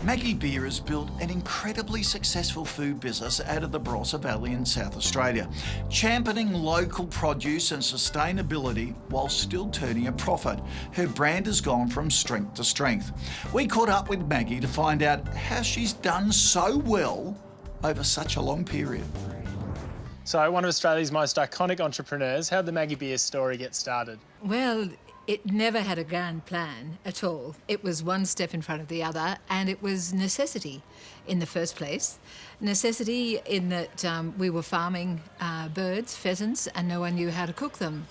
Maggie Beer has built an incredibly successful food business out of the Barossa Valley in South Australia, championing local produce and sustainability while still turning a profit. Her brand has gone from strength to strength. We caught up with Maggie to find out how she's done so well over such a long period. So, one of Australia's most iconic entrepreneurs, how did the Maggie Beer story get started? Well, it never had a grand plan at all. It was one step in front of the other, and it was necessity in the first place. Necessity in that we were farming birds, pheasants, and no one knew how to cook them.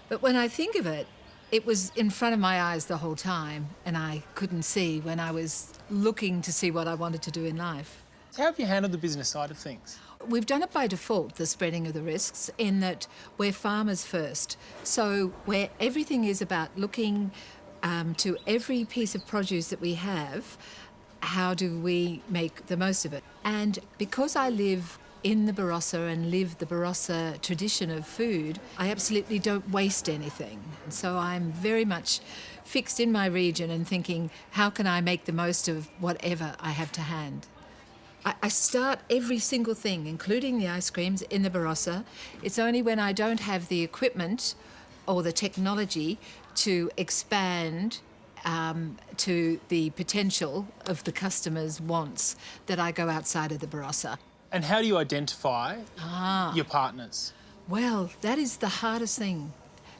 But when I think of it, it was in front of my eyes the whole time, and I couldn't see when I was looking to see what I wanted to do in life. How have you handled the business side of things? We've done it by default, the spreading of the risks, in that we're farmers first. So where everything is about looking to every piece of produce that we have, how do we make the most of it? And because I live in the Barossa and live the Barossa tradition of food, I absolutely don't waste anything. So I'm very much fixed in my region and thinking, how can I make the most of whatever I have to hand? I start every single thing, including the ice creams, in the Barossa. It's only when I don't have the equipment or the technology to expand to the potential of the customers' wants that I go outside of the Barossa. And how do you identify your partners? Well, that is the hardest thing,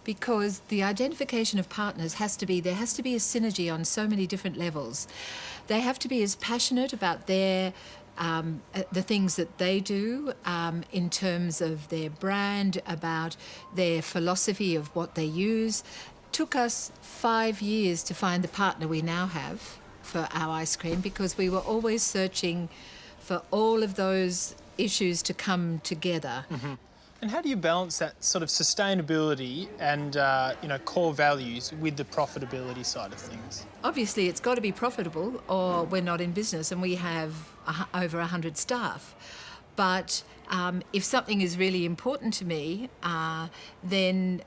because the identification of partners there has to be a synergy on so many different levels. They have to be as passionate about the things that they do in terms of their brand, about their philosophy of what they use. Took us 5 years to find the partner we now have for our ice cream, because we were always searching for all of those issues to come together. Mm-hmm. And how do you balance that sort of sustainability and core values with the profitability side of things? Obviously, it's got to be profitable, or we're not in business, and we have over 100 staff. But if something is really important to me, then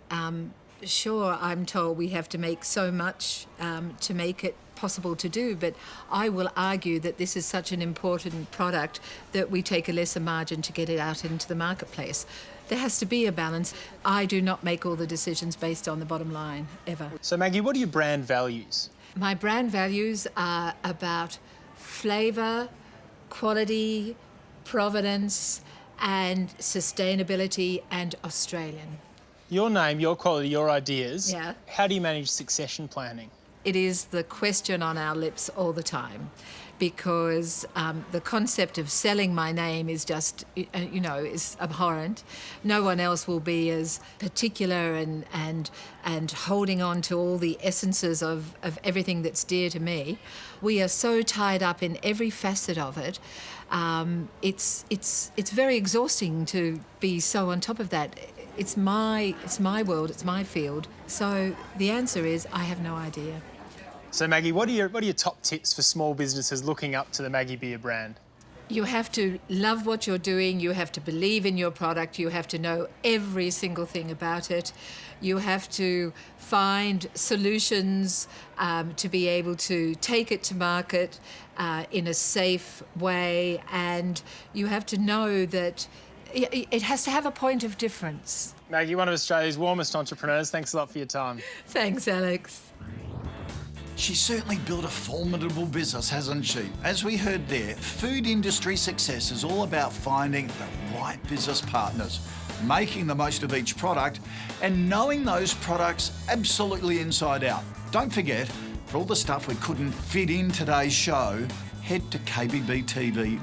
sure, I'm told we have to make so much to make it possible to do, but I will argue that this is such an important product that we take a lesser margin to get it out into the marketplace. There has to be a balance. I do not make all the decisions based on the bottom line, ever. So, Maggie, what are your brand values? My brand values are about flavour, quality, provenance, and sustainability, and Australian. Your name, your quality, your ideas. Yeah. How do you manage succession planning? It is the question on our lips all the time, because the concept of selling my name is just, is abhorrent. No one else will be as particular and holding on to all the essences of everything that's dear to me. We are so tied up in every facet of it. It's very exhausting to be so on top of that. It's my world, it's my field. So the answer is, I have no idea. So, Maggie, what are your top tips for small businesses looking up to the Maggie Beer brand? You have to love what you're doing. You have to believe in your product. You have to know every single thing about it. You have to find solutions to be able to take it to market in a safe way. And you have to know that it has to have a point of difference. Maggie, one of Australia's warmest entrepreneurs, thanks a lot for your time. Thanks, Alex. She's certainly built a formidable business, hasn't she? As we heard there, food industry success is all about finding the right business partners, making the most of each product, and knowing those products absolutely inside out. Don't forget, for all the stuff we couldn't fit in today's show, head to kbbtv.com.au.